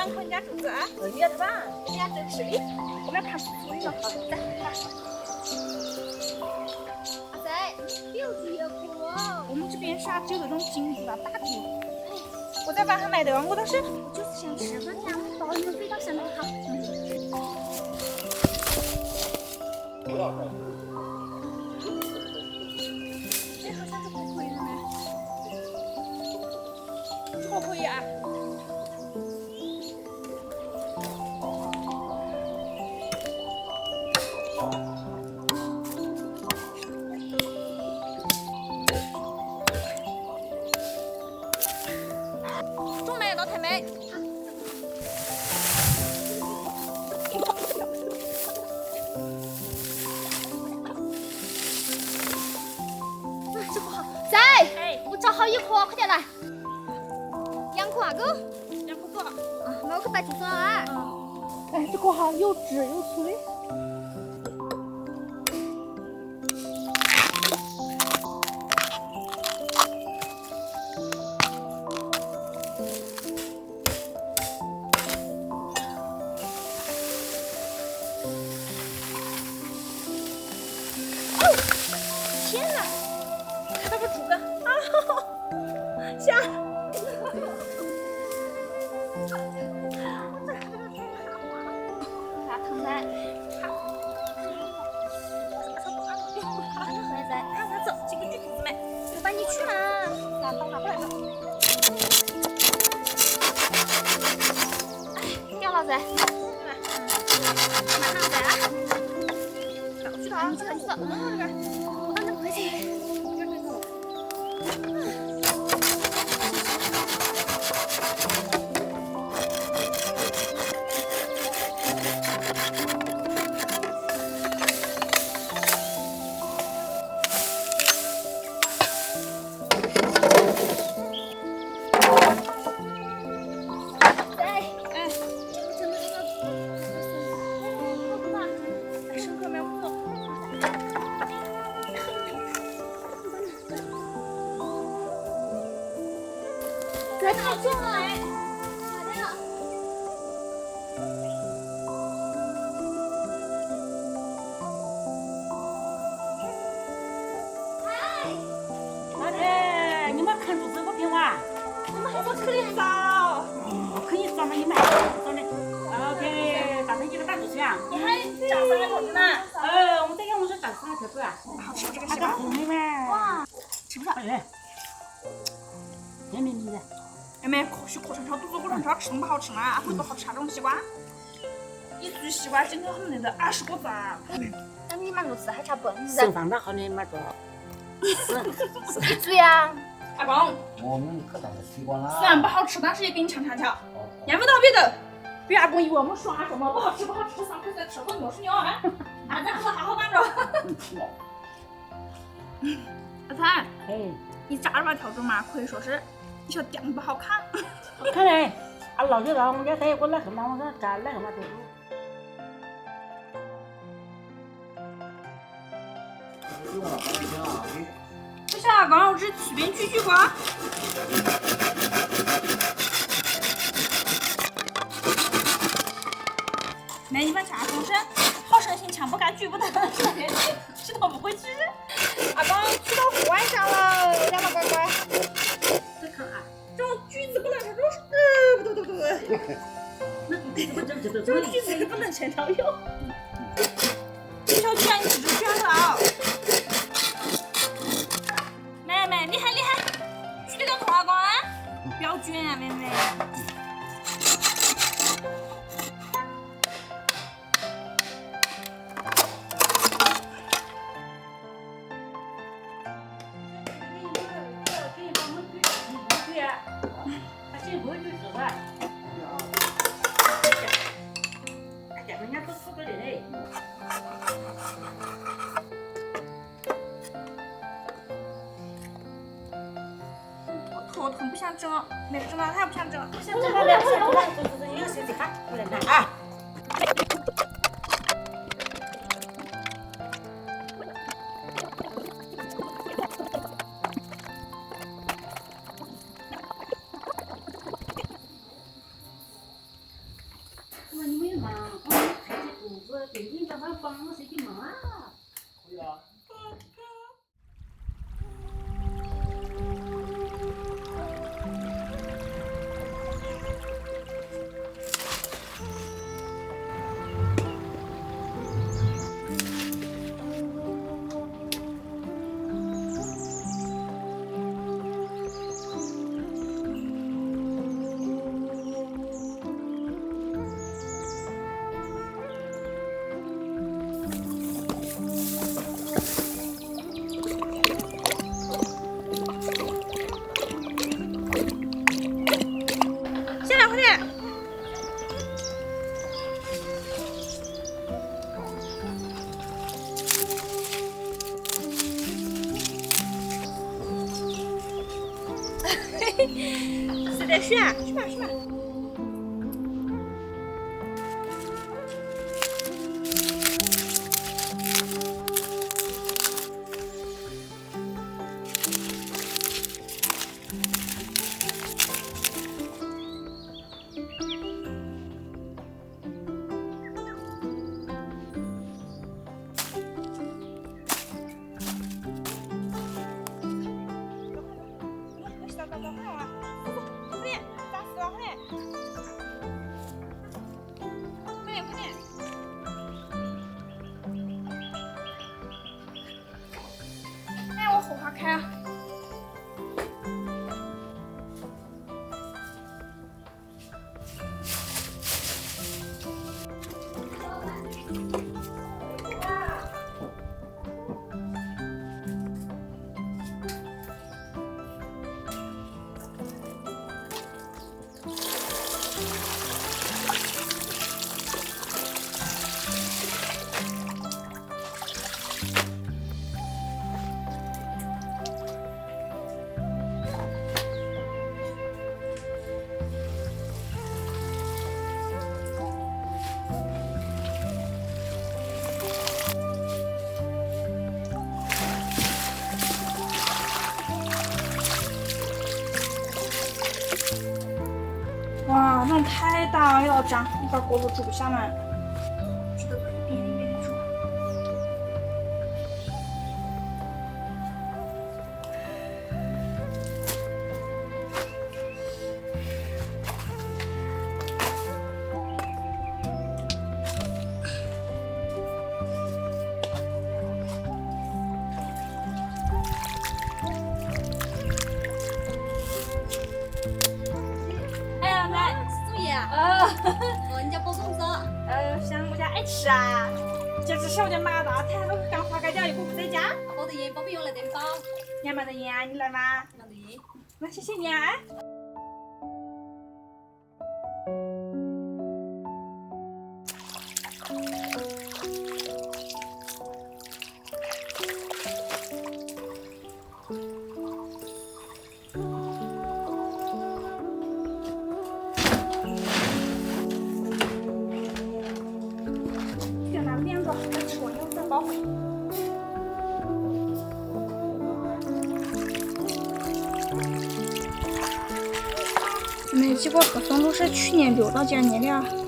养活人家竹子啊？你要吃饭？人家真是的，我们要看书了。来，阿仔，不要这个。我们这边啥只有那种金子啊，大猪。我在网上买的，我倒是我就是想吃饭呀，我包你们味道相当好。这好像是不可以的呢。这个可以啊。中没，老太妹。这个好，仔，我找好一颗，快点来。2颗啊哥？ 2颗够了。啊，那我去摆竹笋啊。哎，这个好，又直又粗的。天哪！看到个竹竿啊！下。啥疼仔？看他走，这个锯子没？我帮你去嘛。拿过来的。哎，掉了仔。慢点仔啊。去哪？你走。我帮你回去。太重了，哎，咋的了？老太，你们看竹子不平哇？我们还在这里找。我可以找嘛，你买找的。OK，打成一个大竹签。你还找3个口子呢？我们这个我是找3个口子啊。好吃这个还个西瓜。红的吗？哇，吃不上。哎，甜蜜蜜的。妹妹，可许可尝尝，肚子过尝尝，吃东不好吃嘛，会多好吃啊这种西瓜。一株西瓜今天我们那个20个赞。那你们如此还差本事。剩饭的好你买多少？是对呀。阿公，我们可打了西瓜啦。虽然不好吃，但是也给你尝尝瞧。见不到别的，别阿公以为我们耍什么不好吃不好吃，3块钱吃我没事鸟啊！啊，咱好好干着。阿才，你咋把调整嘛？可以说是你小点不好看。好看嘞！啊，老就老，我家才有个癞蛤蟆，我说咋癞蛤蟆多？不是阿公，我只是随便锯瓜。没你们家风声，好胜心强不敢举不得，知道不会吃。阿公去到户外上了，两个乖乖。再看啊，这种锯子不能，这种是不。那这种锯子不能前朝用。小鸡啊，你只是卷了。妹妹，厉害厉害，锯得痛阿公啊！不要卷啊，妹妹。头疼不想整，没整到他也不想整，不想整。来，你要谁看？过来拿啊！去啊，去吧去吧。哎，我后花开啊！哇，那太大了，这样一会儿锅都煮不下来。哎呀，来，注意啊！哦，人家包粽子。香，我家爱吃啊。这只是我家马大菜，我刚化开掉，一会儿不在家。包的盐，包不用来得包。你还没得盐啊？你来吗？拿的盐。那谢谢你啊。再拿2个，再吃完以后再包。没几个黑松露是去年留到今年的。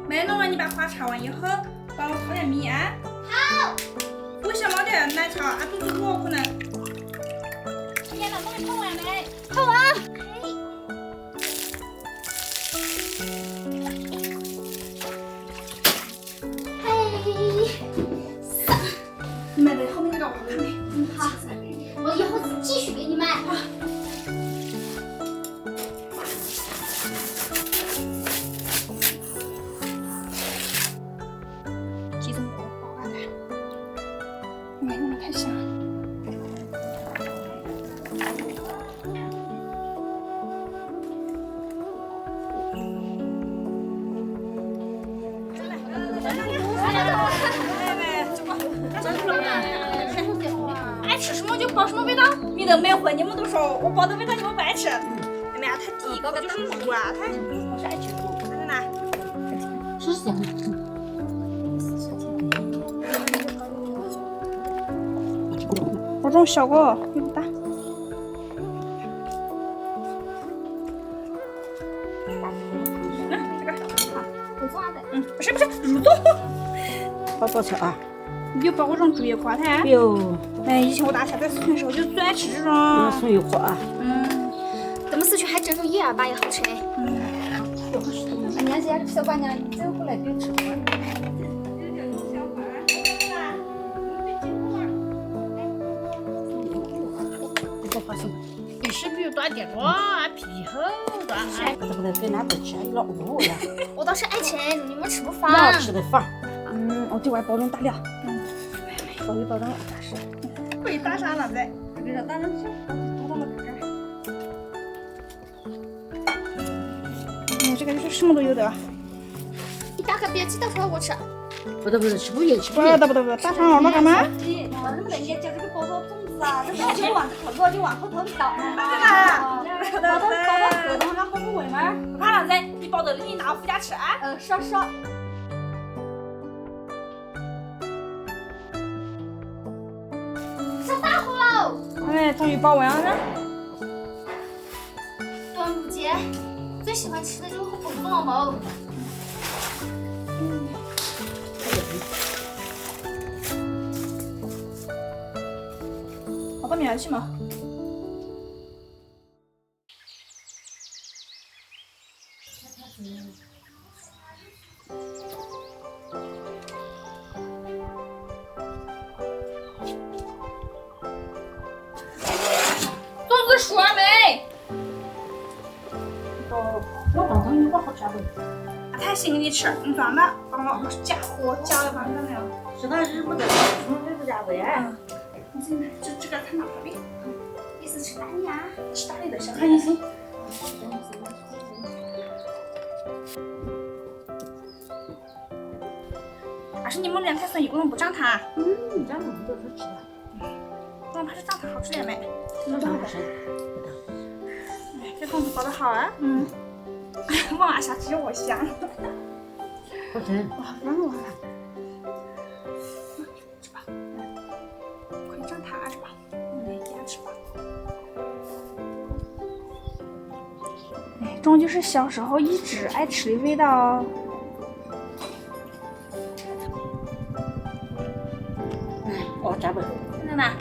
没弄完，你把花炒完以后，帮我淘点米啊。好。不想冒点奶茶，俺肚子饿可能。今天老公冲完没？冲完。嘿。你买的后面那个我看没？好。我以后继续给你买。好。太香了。爱吃什么就包什么味道，米都没会，你们都说我包的味道你们不爱吃。哎呀，他第一个就是肉啊，他是爱吃肉，真的呢。是香。这种效果有点大。不是，入洞。好多吃啊！你就把我种猪油夸它。哟，哎，以前我大下在四川时候就最爱吃这种。松油夸啊！咱们四川还真有野儿粑也好吃哎。俺娘家小姑娘走过来就吃饭。你是不是短点哇？皮厚短。这个给哪个吃？老糊了。我倒是爱吃，你们吃不老饭。吃的饭。我这碗包装大了。稍微包装大些。可以打啥了噻？给它打上去，多到了这儿。这个就是什么都有的。你打开别记得出来我吃。不得，吃不赢，吃不不赢。得，打上了干嘛？你们在研究这个包装种子啊？这个就往后头里倒。包到河东然后不味吗？不怕了噻，你包到里面拿回家吃啊。是。上大火了。哎，终于包完了。端午节最喜欢吃的就是红烧毛。好多面去嘛。粽子熟了没？我刚刚有个好吃的。他先给你吃，你放那，帮我加火加了，放那没有？是那日不得，从来不加味。这个看哪里？你是吃大米啊？吃大里的小看你行。还是你们两太孙一个人不长它？咱们不都是吃的？我怕是长它好吃点没？那当然是。这粽子包的好啊。往下吃我香。好吃。哇，软软的。吃吧。可以长它吃吧。给它吃吧。哎，这种就是小时候一直爱吃的味道。哦，加味。真的吗？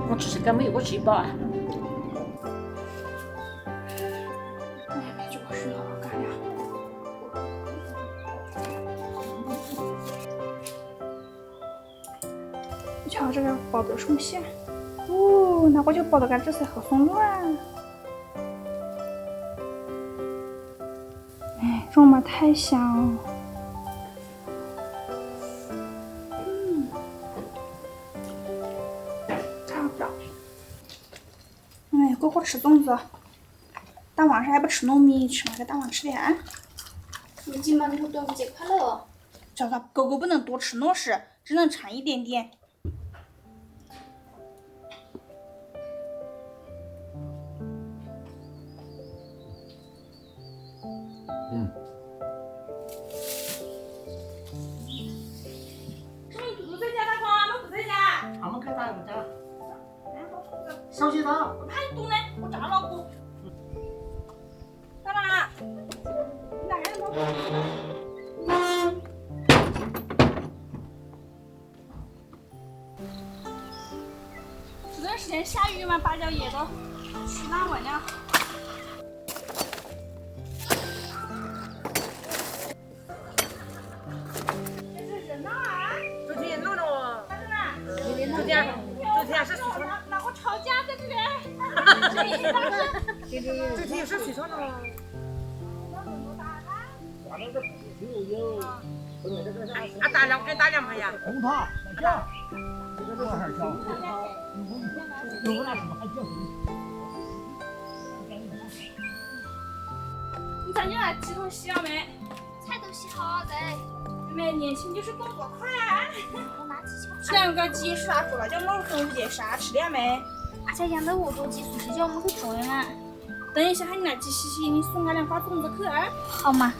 我吃个没有，我吃一包啊。这个是好干呀。你瞧这个包的什么馅？哦，那我就包的干这才好松软。哎，这嘛太香了。差不多。哎，乖乖吃粽子。大晚上还不吃糯米，吃那个大碗吃的啊？你今晚我端午节快乐。叫他狗狗不能多吃糯食，只能掺一点点。是不是兔兔在家？大光，俺们不在家。俺们开大不家。小心他。我怕你堵呢，我炸老虎。干嘛？你哪个人这段时间下雨嘛，芭蕉叶都去哪玩了？这人哪啊？昨天弄了，干什么？昨天是那我吵架在这里。昨天是水上的。打两盘呀。红塔，下，这个多少小？有那什么还叫什么？你咱家那鸡头洗了没？菜都洗好了噻。妹妹年轻就是动作快啊！我拿鸡球。这两个鸡是啥做了？叫我端午节啥吃的没？俺家养的我多鸡素鸡叫我们会做的嘛。等一下喊你那鸡洗洗，你送俺两把粽子去啊！好嘛。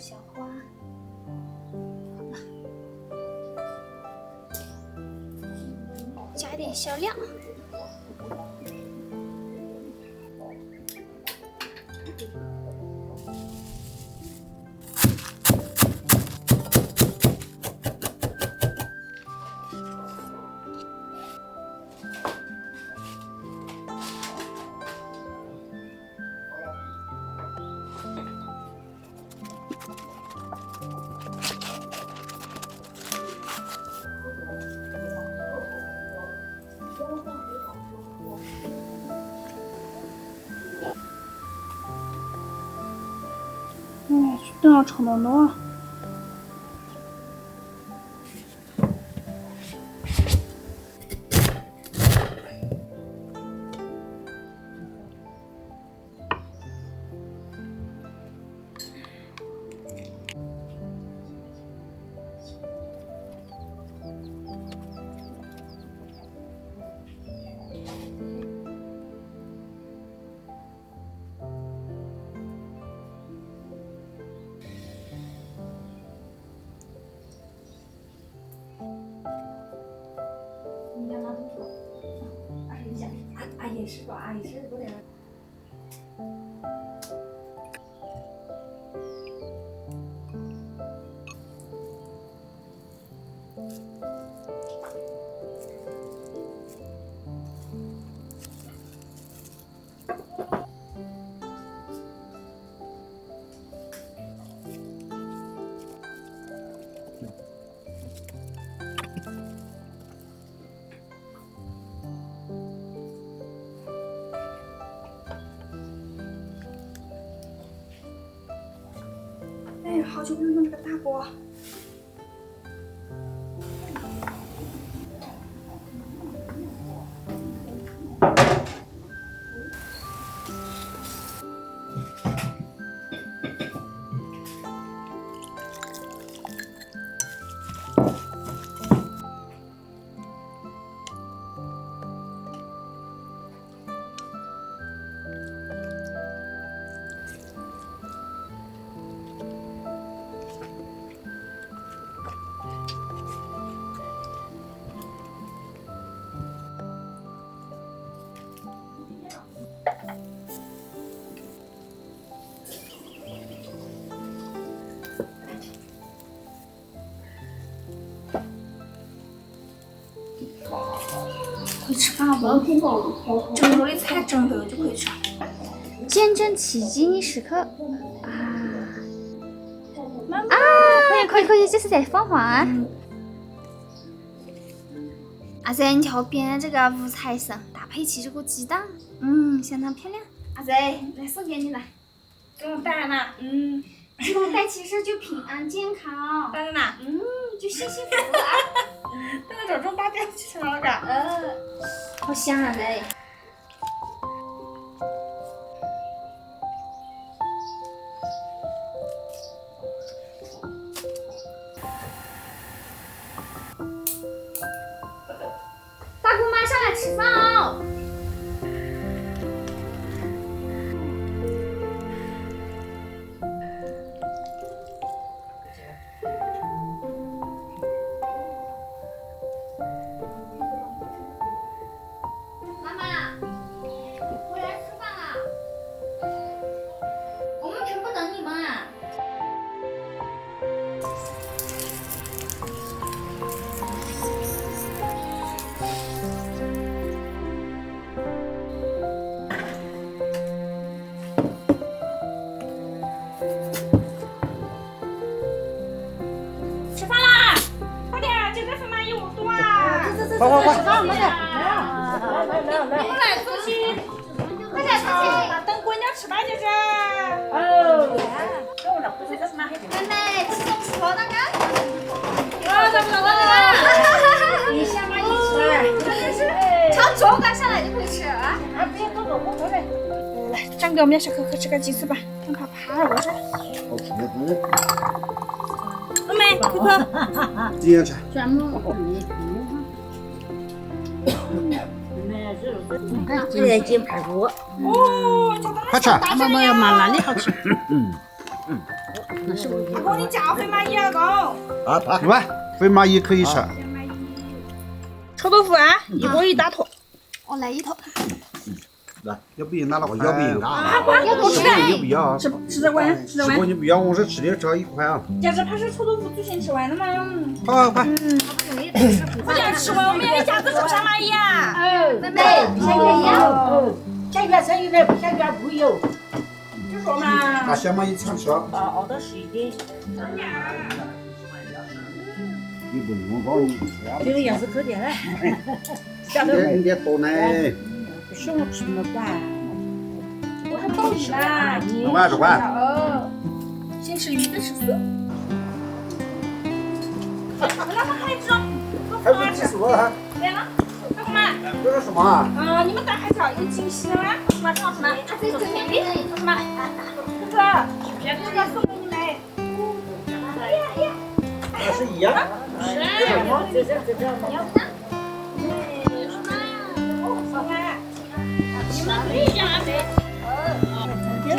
小花。好了，加一点小料。等要炒到哪？阿姨是吧？阿姨是不的。哎，好久没有用这个大锅。可以吃饭不？郑州的菜郑州就可以吃。见证奇迹时刻啊！可以，这是在放话。阿仔，你瞧边这个五彩绳搭配起这个鸡蛋，相当漂亮。阿仔，来送给你了，不用带了，这种带起身就平安健康，带着呢，就幸幸福福啊。带着这种把电起来了个。好香啊仔。大姑妈上来吃饭哦。妈妈，回来吃饭了。我们全部等你们啊。吃饭啦！快点，这个饭有多啊！快快快！你们来出去，快点，快点！等姑娘吃饭去噻。妹妹，吃中吃好那个。怎么了？你下班一吃。朝桌杆上来就可以吃啊。来，张给我们家小可可吃个鸡翅吧，让他趴着这。好吃的，妹妹，可可，今天吃。专门这个鸡排骨，哦，快吃！大小呀！蛮烂的好吃。阿公，你叫回蚂蚁阿公。啊，来，肥蚂蚁可以吃。臭豆腐啊，一锅一大坨。我来一坨。来，要不拿了块，要不啊，要多吃点。要不要？吃得完，吃得完。如果你不要，我是吃的这一块啊。要是怕是臭豆腐最先吃完了吗？好，快。不想吃完，我们要一家子吃上蚂蚁啊！妹妹，下个月要。下月生有点，下月不有。就说嘛。那小蚂蚁常吃。熬到10点。你不用搞，你不吃啊。这个也是可点嘞。你得多呢。小吃么管。我还倒鱼啦。这块。先吃鱼再吃素。那个孩子，还不吃素啊？来了，老公们。这是什么啊？你们带孩子有惊喜的吗？什么？什么？这是甜品。什么？这个送给你们。那是一样。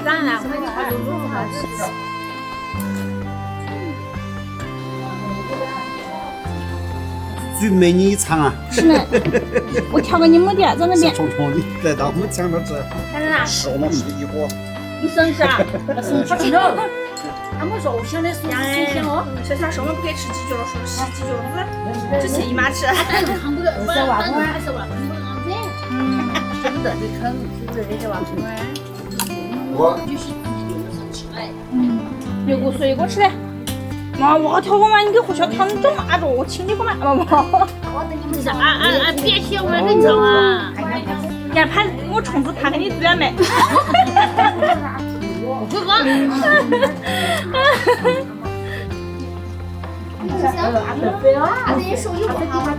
当然，我们炒肉好吃。最美你一尝啊！是呢，我挑个柠檬点在那边。冲冲的，来到我们墙上吃，看着呢，吃我们吃一锅。你生吃啊？好吃肉。他们说我现在是新鲜哦。小小说我们不可以吃鸡脚，说洗鸡脚子，只请姨妈吃。是娃娃，真的，你看，是这些娃娃。我有个水果吃嘞。妈，我挑过嘛，你给胡小汤这么着，我请你过嘛，妈妈。这是别写我认证啊！你看怕我虫子爬给你嘴上没？这个。阿姐手艺不好，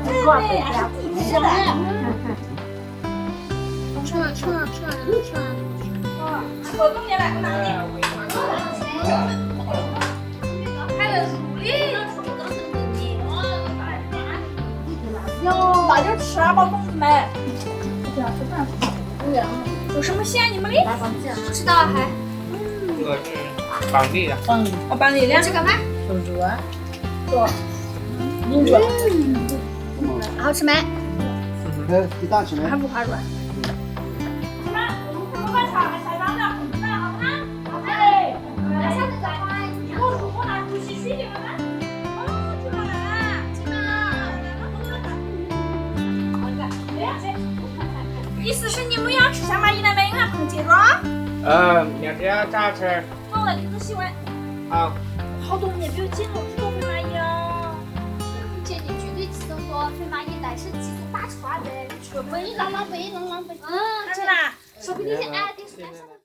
是的。吃。我弄进来，拿你。还能入哩？哟，那就吃啊，宝公子们。有什么馅你们哩？不知道还。这个是当地的。我帮你两这个吗？好吃没？一大起来。还不怕软？意思是你们要吃下蚂蚁了没？俺不能接着。明天咋吃？弄了你洗碗。好。好多年没有见到这么多蚂蚁啊！姐，你绝对记得说飞蚂蚁但是记住打出来的，你去不能浪费。看着呢，说不定哎，得。